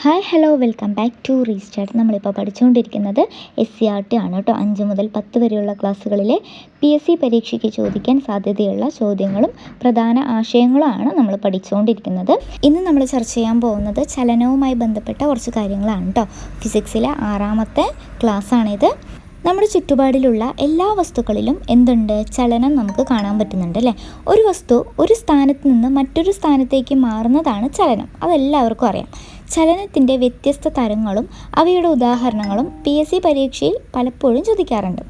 Hi hello welcome back to restart. നമ്മളിപ്പോൾ പഠിച്ചുകൊണ്ടിരിക്കുന്നത് SCERT ആണ് കേട്ടോ. 5 മുതൽ 10 വരെയുള്ള ക്ലാസ്സുകളിലെ PSC പരീക്ഷയ്ക്ക് ചോദിക്കാൻ സാധ്യതയുള്ള ചോദ്യങ്ങളും പ്രധാന ആശയങ്ങളുമാണ് നമ്മൾ പഠിച്ചുകൊണ്ടിരിക്കുന്നത്. ഇന്ന് നമ്മൾ ചർച്ച ചെയ്യാൻ പോകുന്നത് ചലനവുമായി ബന്ധപ്പെട്ട കുറച്ച് കാര്യങ്ങളാണ് കേട്ടോ. ഫിസിക്സിലെ 6ാമത്തെ ക്ലാസ്സാണിത്. നമ്മുടെ ചുറ്റുപാടിലുള്ള എല്ലാ വസ്തുക്കളിലും എന്തുണ്ട്? ചലനം നമുക്ക് കാണാൻ പറ്റുന്നുണ്ട് അല്ലേ? ഒരു വസ്തു ഒരു സ്ഥാനത്ത് നിന്ന് മറ്റൊരു സ്ഥാനത്തേക്ക് മാറുന്നതാണ് ചലനം. അതെല്ലാവർക്കും അറിയാം. ചലനത്തിൻ്റെ വ്യത്യസ്ത തരങ്ങളും അവയുടെ ഉദാഹരണങ്ങളും PSC പരീക്ഷയിൽ പലപ്പോഴും ചോദിക്കാറുണ്ട്.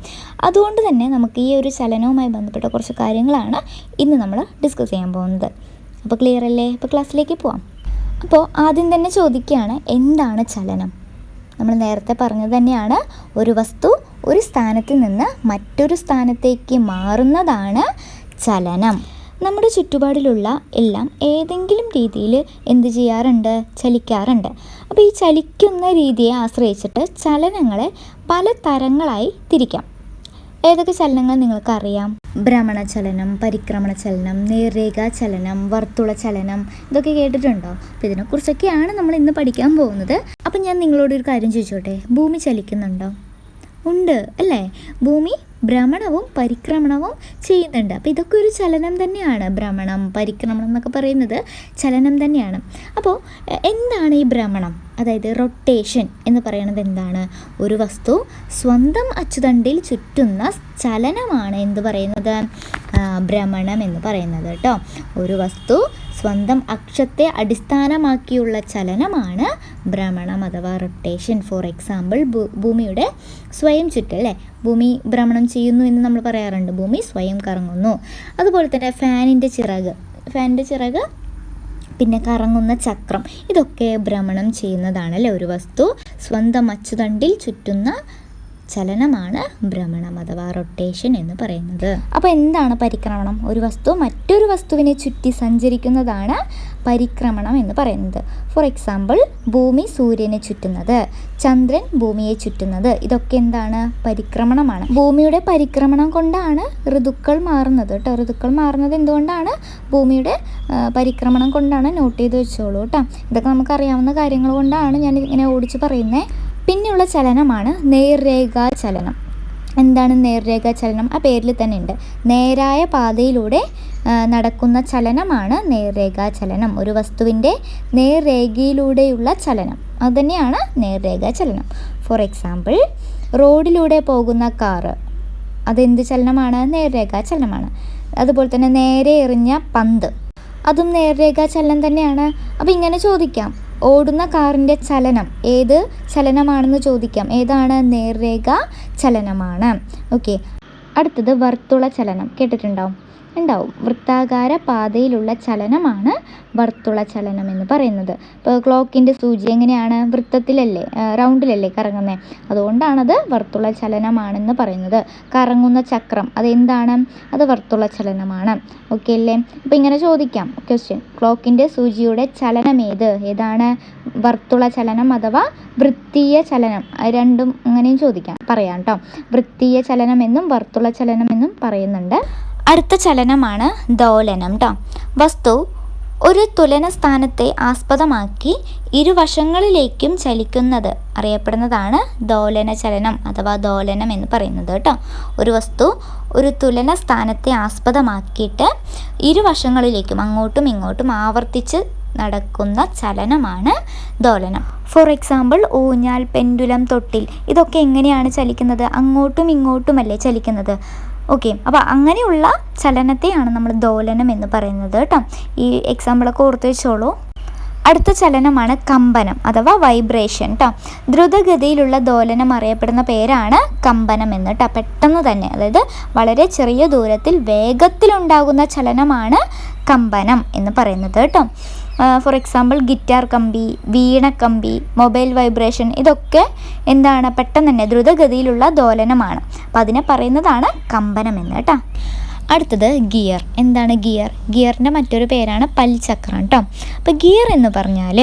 അതുകൊണ്ട് തന്നെ നമുക്ക് ഈ ഒരു ചലനവുമായി ബന്ധപ്പെട്ട കുറച്ച് കാര്യങ്ങളാണ് ഇന്ന് നമ്മൾ ഡിസ്കസ് ചെയ്യാൻ പോകുന്നത്. അപ്പോൾ ക്ലിയർ അല്ലേ? അപ്പോൾ ക്ലാസ്സിലേക്ക് പോവാം. അപ്പോൾ ആദ്യം തന്നെ ചോദിക്കുകയാണ്, എന്താണ് ചലനം? നമ്മൾ നേരത്തെ പറഞ്ഞത് തന്നെയാണ്, ഒരു വസ്തു ഒരു സ്ഥാനത്ത് നിന്ന് മറ്റൊരു സ്ഥാനത്തേക്ക് മാറുന്നതാണ് ചലനം. നമ്മുടെ ചുറ്റുപാടിലുള്ള എല്ലാം ഏതെങ്കിലും രീതിയിൽ എന്ത് ചെയ്യാറുണ്ട്? ചലിക്കാറുണ്ട്. അപ്പോൾ ഈ ചലിക്കുന്ന രീതിയെ ആശ്രയിച്ചിട്ട് ചലനങ്ങളെ പല തരങ്ങളായി തിരിക്കാം. ഏതൊക്കെ ചലനങ്ങൾ നിങ്ങൾക്കറിയാം? ഭ്രമണചലനം, പരിക്രമണ ചലനം, നേർരേഖാ ചലനം, വർത്തുള ചലനം, ഇതൊക്കെ കേട്ടിട്ടുണ്ടോ? അപ്പോൾ ഇതിനെക്കുറിച്ചൊക്കെയാണ് നമ്മൾ ഇന്ന് പഠിക്കാൻ പോകുന്നത്. അപ്പം ഞാൻ നിങ്ങളോടൊരു കാര്യം ചോദിച്ചോട്ടെ, ഭൂമി ചലിക്കുന്നുണ്ടോ? ഉണ്ട് അല്ലേ? ഭൂമി ഭ്രമണവും പരിക്രമണവും ചെയ്യുന്നുണ്ട്. അപ്പോൾ ഇതൊക്കെ ഒരു ചലനം തന്നെയാണ്. ഭ്രമണം, പരിക്രമണം എന്നൊക്കെ പറയുന്നത് ചലനം തന്നെയാണ്. അപ്പോൾ എന്താണ് ഈ ഭ്രമണം, അതായത് റൊട്ടേഷൻ എന്ന് പറയുന്നത് എന്താണ്? ഒരു വസ്തു സ്വന്തം അച്ചുതണ്ടിൽ ചുറ്റുന്ന ചലനമാണ് എന്ത് പറയുന്നത്? ഭ്രമണം എന്ന് പറയുന്നത് കേട്ടോ. ഒരു വസ്തു സ്വന്തം അക്ഷത്തെ അടിസ്ഥാനമാക്കിയുള്ള ചലനമാണ് ഭ്രമണം അഥവാ റൊട്ടേഷൻ. ഫോർ എക്സാമ്പിൾ, ഭൂമിയുടെ സ്വയം ചുറ്റൽ അല്ലേ? ഭൂമി ഭ്രമണം ചെയ്യുന്നു എന്ന് നമ്മൾ പറയാറുണ്ട്. ഭൂമി സ്വയം കറങ്ങുന്നു. അതുപോലെ തന്നെ ഫാനിൻ്റെ ചിറക്, പിന്നെ കറങ്ങുന്ന ചക്രം, ഇതൊക്കെ ഭ്രമണം ചെയ്യുന്നതാണല്ലേ. ഒരു വസ്തു സ്വന്തം അച്ചുതണ്ടിൽ ചുറ്റുന്ന ചലനമാണ് ഭ്രമണം അഥവാ റൊട്ടേഷൻ എന്ന് പറയുന്നത്. അപ്പോൾ എന്താണ് പരിക്രമണം? ഒരു വസ്തു മറ്റൊരു വസ്തുവിനെ ചുറ്റി സഞ്ചരിക്കുന്നതാണ് പരിക്രമണം എന്ന് പറയുന്നത്. ഫോർ എക്സാമ്പിൾ, ഭൂമി സൂര്യനെ ചുറ്റുന്നത്, ചന്ദ്രൻ ഭൂമിയെ ചുറ്റുന്നത്, ഇതൊക്കെ എന്താണ്? പരിക്രമണമാണ്. ഭൂമിയുടെ പരിക്രമണം കൊണ്ടാണ് ഋതുക്കൾ മാറുന്നത് കേട്ടോ. ഋതുക്കൾ മാറുന്നത് എന്തുകൊണ്ടാണ്? ഭൂമിയുടെ പരിക്രമണം കൊണ്ടാണ്. നോട്ട് ചെയ്ത് വെച്ചോളൂ കേട്ടോ. ഇതൊക്കെ നമുക്കറിയാവുന്ന കാര്യങ്ങൾ കൊണ്ടാണ് ഞാൻ ഇങ്ങനെ ഓടിച്ച് പറയുന്നത്. പിന്നെയുള്ള ചലനമാണ് നേർരേഖാ ചലനം. എന്താണ് നേർരേഖാ ചലനം? ആ പേരിൽ തന്നെ ഉണ്ട്. നേരായ പാതയിലൂടെ നടക്കുന്ന ചലനമാണ് നേർരേഖാ ചലനം. ഒരു വസ്തുവിൻ്റെ നേർരേഖയിലൂടെയുള്ള ചലനം, അതുതന്നെയാണ് നേർരേഖാ ചലനം. ഫോർ എക്സാമ്പിൾ, റോഡിലൂടെ പോകുന്ന കാറ്, അതെന്ത് ചലനമാണ്? നേർരേഖാ ചലനമാണ്. അതുപോലെ തന്നെ നേരെ എറിഞ്ഞ പന്ത്, അതും നേർരേഖാ ചലനം തന്നെയാണ്. അപ്പോൾ ഇങ്ങനെ ചോദിക്കാം, ഓടുന്ന കാറിൻ്റെ ചലനം ഏത് ചലനമാണെന്ന് ചോദിക്കാം. ഏതാണ്? നേർരേഖാ ചലനമാണ്. ഓക്കെ. അടുത്തത് വർത്തുള ചലനം. കേട്ടിട്ടുണ്ടാവും? ഉണ്ടാവും. വൃത്താകാര പാതയിലുള്ള ചലനമാണ് വർത്തുള ചലനം എന്ന് പറയുന്നത്. ഇപ്പോൾ ക്ലോക്കിൻ്റെ സൂചി എങ്ങനെയാണ്? വൃത്തത്തിലല്ലേ, റൗണ്ടിലല്ലേ കറങ്ങുന്നത്? അതുകൊണ്ടാണത് വർത്തുള ചലനമാണെന്ന് പറയുന്നത്. കറങ്ങുന്ന ചക്രം, അതെന്താണ്? അത് വർത്തുള ചലനമാണ്. ഓക്കെ അല്ലേ? അപ്പോൾ ഇങ്ങനെ ചോദിക്കാം ക്വസ്റ്റ്യൻ, ക്ലോക്കിൻ്റെ സൂചിയുടെ ചലനം ഏതാണ്? വർത്തുള ചലനം അഥവാ വൃത്തീയ ചലനം. രണ്ടും അങ്ങനെയും പറയാം കേട്ടോ. വൃത്തീയ ചലനം എന്നും വർത്തുള ചലനം എന്നും പറയുന്നുണ്ട്. അടുത്ത ചലനമാണ് ദോലനം കേട്ടോ. വസ്തു ഒരു തുലന സ്ഥാനത്തെ ആസ്പദമാക്കി ഇരുവശങ്ങളിലേക്കും ചലിക്കുന്നത് അറിയപ്പെടുന്നതാണ് ദോലന ചലനം അഥവാ ദോലനം എന്ന് പറയുന്നത് കേട്ടോ. ഒരു വസ്തു ഒരു തുലന സ്ഥാനത്തെ ആസ്പദമാക്കിയിട്ട് ഇരുവശങ്ങളിലേക്കും അങ്ങോട്ടും ഇങ്ങോട്ടും ആവർത്തിച്ച് നടക്കുന്ന ചലനമാണ് ദോലനം. ഫോർ എക്സാമ്പിൾ, ഊഞ്ഞാൽ, പെൻഡുലം, തൊട്ടിൽ, ഇതൊക്കെ എങ്ങനെയാണ് ചലിക്കുന്നത്? അങ്ങോട്ടും ഇങ്ങോട്ടുമല്ലേ ചലിക്കുന്നത്? ഓക്കെ. അപ്പോൾ അങ്ങനെയുള്ള ചലനത്തെയാണ് നമ്മൾ ദോലനം എന്ന് പറയുന്നത് കേട്ടോ. ഈ എക്സാമ്പിളൊക്കെ ഓർത്ത് വെച്ചോളൂ. അടുത്ത ചലനമാണ് കമ്പനം അഥവാ വൈബ്രേഷൻ കേട്ടോ. ദ്രുതഗതിയിലുള്ള ദോലനം അറിയപ്പെടുന്ന പേരാണ് കമ്പനം എന്ന് കേട്ടോ. പെട്ടെന്ന് തന്നെ, അതായത് വളരെ ചെറിയ ദൂരത്തിൽ വേഗത്തിലുണ്ടാകുന്ന ചലനമാണ് കമ്പനം എന്ന് പറയുന്നത് കേട്ടോ. ഫോർ എക്സാമ്പിൾ, ഗിറ്റാർ കമ്പി, വീണക്കമ്പി, മൊബൈൽ വൈബ്രേഷൻ, ഇതൊക്കെ എന്താണ്? പെട്ടെന്ന് തന്നെ ദ്രുതഗതിയിലുള്ള ദോലനമാണ്. അപ്പോൾ അതിനെ പറയുന്നതാണ് കമ്പനം എന്ന് കേട്ടോ. അടുത്തത് ഗിയർ. എന്താണ് ഗിയർ? ഗിയറിൻ്റെ മറ്റൊരു പേരാണ് പൽചക്രം കേട്ടോ. അപ്പോൾ ഗിയർ എന്ന് പറഞ്ഞാൽ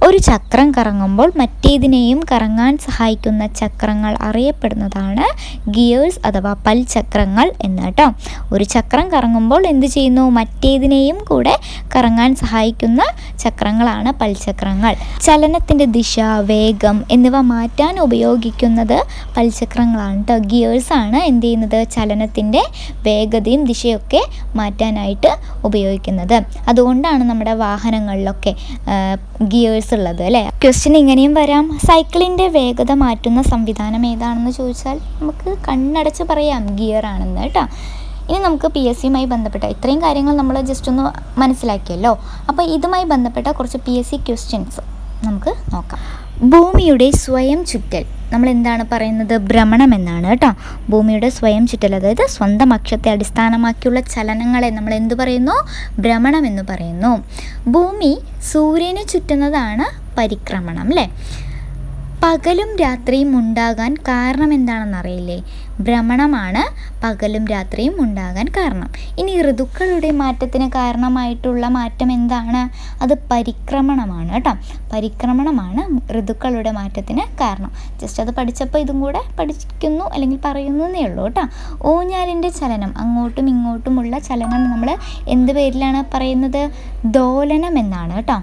ഒരു ചക്രം കറങ്ങുമ്പോൾ മറ്റേതിനെയും കറങ്ങാൻ സഹായിക്കുന്ന ചക്രങ്ങൾ അറിയപ്പെടുന്നതാണ് ഗിയേഴ്സ് അഥവാ പൽചക്രങ്ങൾ എന്ന് കേട്ടോ. ഒരു ചക്രം കറങ്ങുമ്പോൾ എന്ത് ചെയ്യുന്നു? മറ്റേതിനെയും കൂടെ കറങ്ങാൻ സഹായിക്കുന്ന ചക്രങ്ങളാണ് പൽചക്രങ്ങൾ. ചലനത്തിൻ്റെ ദിശ, വേഗം എന്നിവ മാറ്റാൻ ഉപയോഗിക്കുന്നത് പൽചക്രങ്ങളാണ് കേട്ടോ. ഗിയേഴ്സാണ് എന്ത് ചെയ്യുന്നത്? ചലനത്തിൻ്റെ വേഗതയും ദിശയൊക്കെ മാറ്റാനായിട്ട് ഉപയോഗിക്കുന്നത്. അതുകൊണ്ടാണ് നമ്മുടെ വാഹനങ്ങളിലൊക്കെ ഗിയേഴ്സ് ഉള്ളത് അല്ലേ. ക്വസ്റ്റ്യൻ ഇങ്ങനെയും വരാം, സൈക്കിളിൻ്റെ വേഗത മാറ്റുന്ന സംവിധാനം ഏതാണെന്ന് ചോദിച്ചാൽ നമുക്ക് കണ്ണടച്ച് പറയാം ഗിയർ ആണെന്ന് കേട്ടോ. ഇനി നമുക്ക് PSCയുമായി ബന്ധപ്പെട്ട ഇത്രയും കാര്യങ്ങൾ നമ്മൾ ജസ്റ്റ് ഒന്ന് മനസ്സിലാക്കിയല്ലോ. അപ്പോൾ ഇതുമായി ബന്ധപ്പെട്ട കുറച്ച് PSC ക്വസ്റ്റ്യൻസ് നമുക്ക് നോക്കാം. ഭൂമിയുടെ സ്വയം ചുറ്റൽ നമ്മൾ എന്താണ് പറയുന്നത്? ഭ്രമണം എന്നാണ് കേട്ടോ. ഭൂമിയുടെ സ്വയം ചുറ്റൽ, അതായത് സ്വന്തം അക്ഷത്തെ അടിസ്ഥാനമാക്കിയുള്ള ചലനങ്ങളെ നമ്മൾ എന്ത് പറയുന്നു? ഭ്രമണം എന്ന് പറയുന്നു. ഭൂമി സൂര്യനെ ചുറ്റുന്നതാണ് പരിക്രമണം അല്ലേ. പകലും രാത്രിയും ഉണ്ടാകാൻ കാരണം എന്താണെന്ന് അറിയില്ലേ? ഭ്രമണമാണ് പകലും രാത്രിയും ഉണ്ടാകാൻ കാരണം. ഇനി ഋതുക്കളുടെ മാറ്റത്തിന് കാരണമായിട്ടുള്ള മാറ്റം എന്താണ്? അത് പരിക്രമണമാണ് കേട്ടോ. പരിക്രമണമാണ് ഋതുക്കളുടെ മാറ്റത്തിന് കാരണം. ജസ്റ്റ് അത് പഠിച്ചപ്പോൾ ഇതും കൂടെ പഠിക്കുന്നു അല്ലെങ്കിൽ പറയുന്നു എന്നേ ഉള്ളൂ കേട്ടോ. ഊഞ്ഞാലിൻ്റെ ചലനം, അങ്ങോട്ടും ഇങ്ങോട്ടുമുള്ള ചലനം നമ്മൾ എന്ത് പേരിലാണ് പറയുന്നത്? ദോലനം എന്നാണ് കേട്ടോ.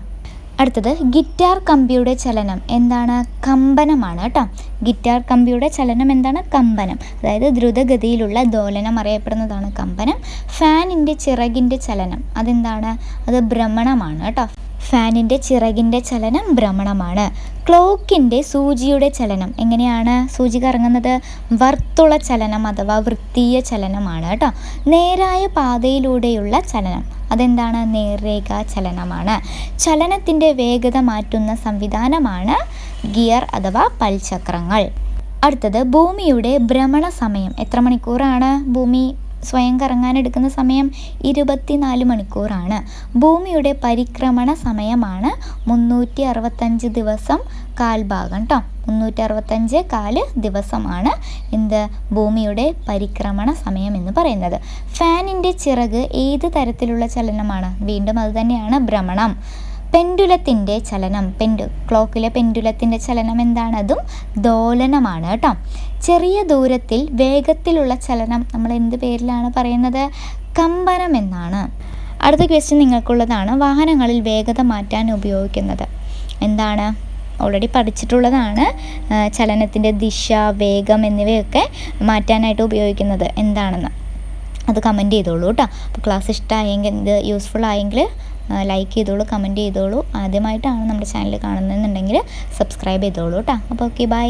അടുത്തത് ഗിറ്റാർ കമ്പിയുടെ ചലനം എന്താണ്? കമ്പനമാണ് കേട്ടോ. ഗിറ്റാർ കമ്പിയുടെ ചലനം എന്താണ്? കമ്പനം. അതായത് ദ്രുതഗതിയിലുള്ള ദോലനം അറിയപ്പെടുന്നതാണ് കമ്പനം. ഫാനിൻ്റെ ചിറകിൻ്റെ ചലനം അതെന്താണ്? അത് ഭ്രമണമാണ് കേട്ടോ. ഫാനിൻ്റെ ചിറകിൻ്റെ ചലനം ഭ്രമണമാണ്. ക്ലോക്കിൻ്റെ സൂചിയുടെ ചലനം എങ്ങനെയാണ്? സൂചി കറങ്ങുന്നത് വർത്തുള ചലനം അഥവാ വൃത്തീയ ചലനമാണ് കേട്ടോ. നേരായ പാതയിലൂടെയുള്ള ചലനം അതെന്താണ്? നേർരേഖാ ചലനമാണ്. ചലനത്തിൻ്റെ വേഗത മാറ്റുന്ന സംവിധാനമാണ് ഗിയർ അഥവാ പൽചക്രങ്ങൾ. അടുത്തത് ഭൂമിയുടെ ഭ്രമണ സമയം എത്ര മണിക്കൂറാണ്? ഭൂമി സ്വയം കറങ്ങാനെടുക്കുന്ന സമയം 24 മണിക്കൂറാണ്. ഭൂമിയുടെ പരിക്രമണ സമയമാണ് 365 ദിവസം കാൽഭാഗം കേട്ടോ. 365 കാല് ദിവസമാണ് എന്ത്? ഭൂമിയുടെ പരിക്രമണ സമയം എന്ന് പറയുന്നത്. ഫാനിൻ്റെ ചിറക് ഏത് തരത്തിലുള്ള ചലനമാണ്? വീണ്ടും അത് തന്നെയാണ് ഭ്രമണം. പെൻഡുലത്തിൻ്റെ ചലനം, ക്ലോക്കിലെ പെൻഡുലത്തിൻ്റെ ചലനം എന്താണ്? അതും ദോലനമാണ് കേട്ടോ. ചെറിയ ദൂരത്തിൽ വേഗത്തിലുള്ള ചലനം നമ്മൾ എന്ത് പേരിലാണ് പറയുന്നത്? കമ്പനം എന്നാണ്. അടുത്ത ക്വസ്റ്റ്യൻ നിങ്ങൾക്കുള്ളതാണ്. വാഹനങ്ങളിൽ വേഗത മാറ്റാൻ ഉപയോഗിക്കുന്നത് എന്താണ്? ഓൾറെഡി പഠിച്ചിട്ടുള്ളതാണ്. ചലനത്തിൻ്റെ ദിശ, വേഗം എന്നിവയൊക്കെ മാറ്റാനായിട്ട് ഉപയോഗിക്കുന്നത് എന്താണെന്ന് അത് കമൻറ്റ് ചെയ്തോളൂ കേട്ടോ. അപ്പോൾ ക്ലാസ് ഇഷ്ടമായെങ്കിൽ, ഇത് യൂസ്ഫുൾ ആയെങ്കിൽ ലൈക്ക് ചെയ്തോളൂ, കമൻറ്റ് ചെയ്തോളൂ. ആദ്യമായിട്ടാണ് നമ്മുടെ ചാനൽ കാണുന്നതെന്നുണ്ടെങ്കിൽ സബ്സ്ക്രൈബ് ചെയ്തോളൂ കേട്ടോ. അപ്പോൾ ഓക്കെ, ബൈ.